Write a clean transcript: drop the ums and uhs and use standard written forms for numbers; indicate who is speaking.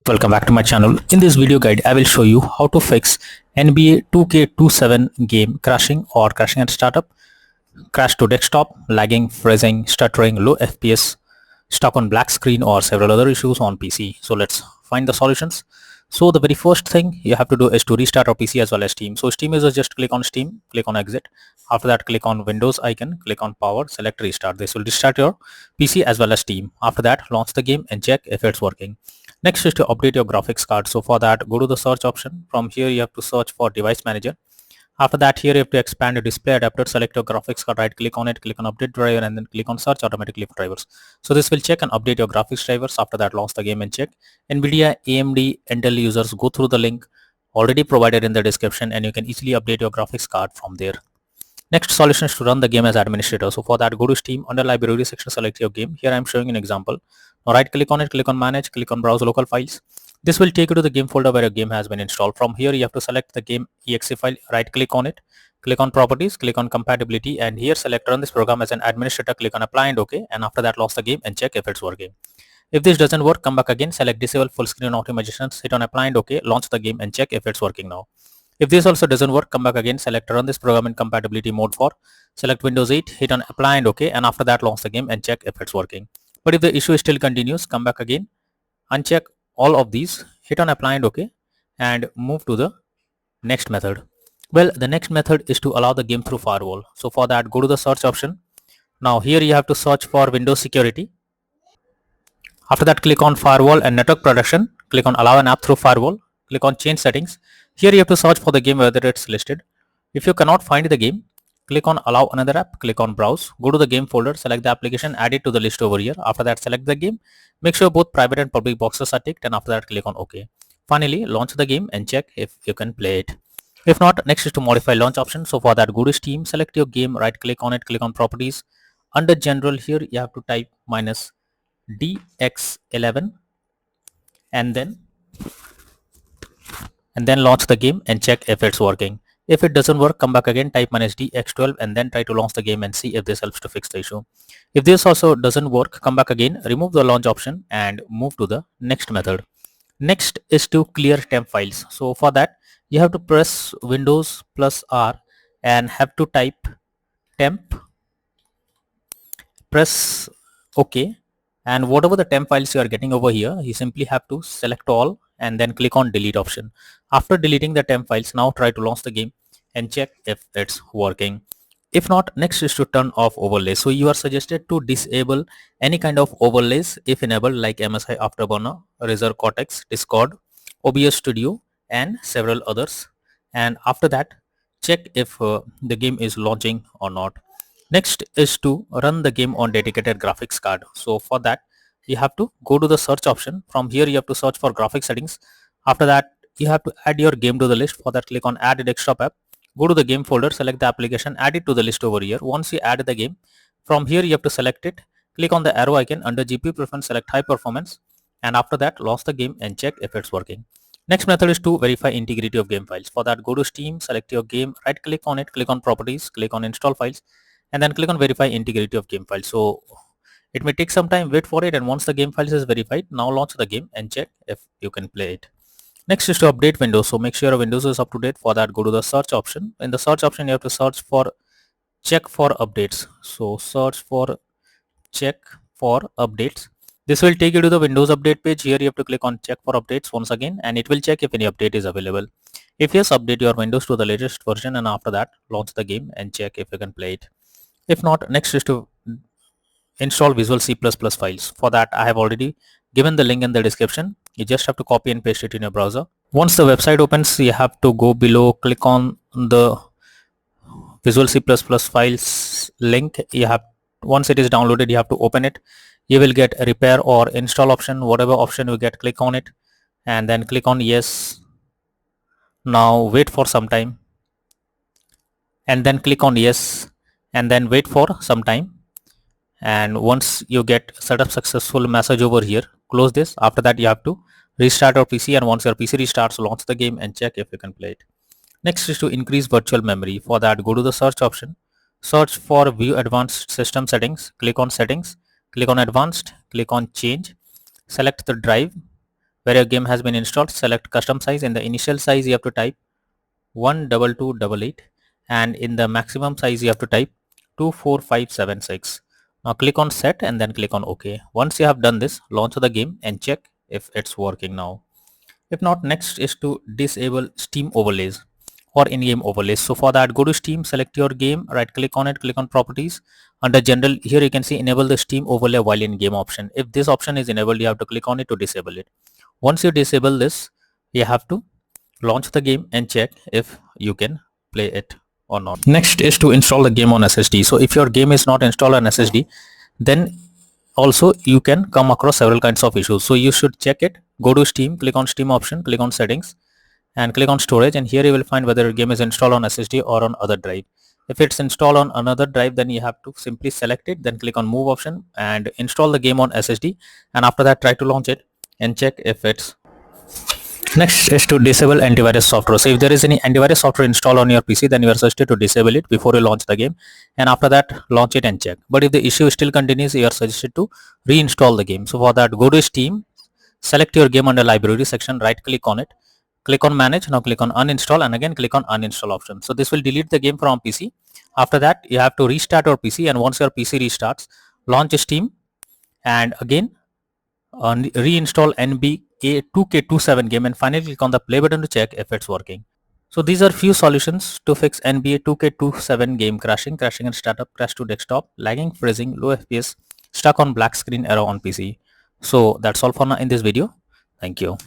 Speaker 1: Welcome back to my channel. In this video guide, I will show you how to fix NBA 2K27 game crashing or crashing at startup, crash to desktop, lagging, freezing, stuttering, low FPS, stuck on black screen or several other issues on PC. So let's find the solutions. So the very first thing you have to do is to restart our PC as well as Steam. So Steam users just click on Steam, click on exit. After that, click on Windows icon, click on power, select restart. This will restart your PC as well as Steam. After that, launch the game and check if it's working. Next is to update your graphics card. So for that, go to the search option. From here, you have to search for device manager. After that, here you have to expand your display adapter, select your graphics card, right click on it, click on update driver, and then click on search automatically for drivers. So this will check and update your graphics drivers. After that, launch the game and check. NVIDIA, AMD, Intel users, go through the link already provided in the description and you can easily update your graphics card from there. Next solution is to run the game as administrator. So for that, go to Steam, under library section, select your game. Here I am showing an example. Now right click on it, click on manage, click on browse local files. This will take you to the game folder where your game has been installed. From here you have to select the game exe file, right click on it, click on properties, click on compatibility, and here select run this program as an administrator, click on apply and OK, and after that launch the game and check if it's working. If this doesn't work, come back again, select disable full screen optimizations, hit on apply and OK, launch the game and check if it's working now. If this also doesn't work, come back again, select run this program in compatibility mode for, select Windows 8, hit on apply and OK, and after that launch the game and check if it's working. But if the issue still continues, come back again, uncheck all of these, hit on apply and OK, and move to the next method. Well, the next method is to allow the game through firewall. So for that, go to the search option. Now here you have to search for Windows security. After that, click on firewall and network protection, click on allow an app through firewall, click on change settings. Here you have to search for the game whether it's listed. If you cannot find the game, click on allow another app, click on browse, go to the game folder, select the application, add it to the list over here. After that, select the game, make sure both private and public boxes are ticked, and after that click on OK. Finally, launch the game and check if you can play it. If not, next is to modify launch option. So for that, go to Steam, select your game, right click on it, click on properties. Under general, here you have to type -DX11 and then launch the game and check if it's working. If it doesn't work, come back again, type -DX12 and then try to launch the game and see if this helps to fix the issue. If this also doesn't work, come back again, remove the launch option and move to the next method. Next is to clear temp files. So for that, you have to press Windows plus R and have to type temp, press OK, and whatever the temp files you are getting over here, you simply have to select all and then click on delete option. After deleting the temp files, now try to launch the game and check if it's working. If not, next is to turn off overlays. So you are suggested to disable any kind of overlays if enabled, like MSI Afterburner, Razer Cortex, Discord, OBS Studio, and several others. And after that, check if the game is launching or not. Next is to run the game on dedicated graphics card. So for that, you have to go to the search option. From here, you have to search for graphics settings. After that, you have to add your game to the list. For that, click on add a desktop app. Go to the game folder, select the application, add it to the list over here. Once you add the game, from here you have to select it. Click on the arrow icon under GPU preference, select high performance, and after that, launch the game and check if it's working. Next method is to verify integrity of game files. For that, go to Steam, select your game, right click on it, click on properties, click on install files, and then click on verify integrity of game file. So it may take some time, wait for it, and once the game files is verified, now launch the game and check if you can play it. Next is to update Windows. So make sure your Windows is up to date. For that, go to the search option. In the search option, you have to search for check for updates. So search for check for updates. This will take you to the Windows update page. Here you have to click on check for updates once again, and it will check if any update is available. If yes, update your Windows to the latest version, and after that, launch the game and check if you can play it. If not, next is to install Visual C++ files. For that, I have already given the link in the description. You just have to copy and paste it in your browser. Once the website opens, you have to go below, click on the Visual C++ files link. Once it is downloaded, you have to open it. You will get a repair or install option. Whatever option you get, click on it and then click on yes. Now wait for some time and then click on yes and then wait for some time. And once you get setup successful message over here, close this. After that, you have to restart your PC, and once your PC restarts, launch the game and check if you can play it. Next is to increase virtual memory. For that, go to the search option, search for view advanced system settings, click on settings, click on advanced, click on change, select the drive where your game has been installed, select custom size. In the initial size you have to type 12288, and in the maximum size you have to type 24576. Now click on set and then click on OK. Once you have done this, launch the game and check if it's working now. If not, next is to disable Steam overlays or in-game overlays. So for that, go to Steam, select your game, right click on it, click on properties. Under general, here you can see enable the Steam overlay while in game option. If this option is enabled, you have to click on it to disable it. Once you disable this, you have to launch the game and check if you can play it or not. Next is to install the game on SSD. So if your game is not installed on SSD, then also you can come across several kinds of issues. So you should check it. Go to Steam, click on Steam option, click on settings and click on storage, and here you will find whether your game is installed on SSD or on other drive. If it's installed on another drive, then you have to simply select it, then click on move option and install the game on SSD, and after that try to launch it and check if it's. Next is to disable antivirus software. So if there is any antivirus software installed on your PC, then you are suggested to disable it before you launch the game, and after that launch it and check. But if the issue still continues, you are suggested to reinstall the game. So for that, go to Steam, select your game under library section, right click on it, click on manage, now click on uninstall and again click on uninstall option. So this will delete the game from PC. After that you have to restart your PC, and once your PC restarts, launch Steam and again reinstall NBA 2K27 game, and finally click on the play button to check if it's working. So these are few solutions to fix NBA 2K27 game crashing in startup, crash to desktop, lagging, freezing, low FPS, stuck on black screen error on PC. So that's all for now in this video. Thank you.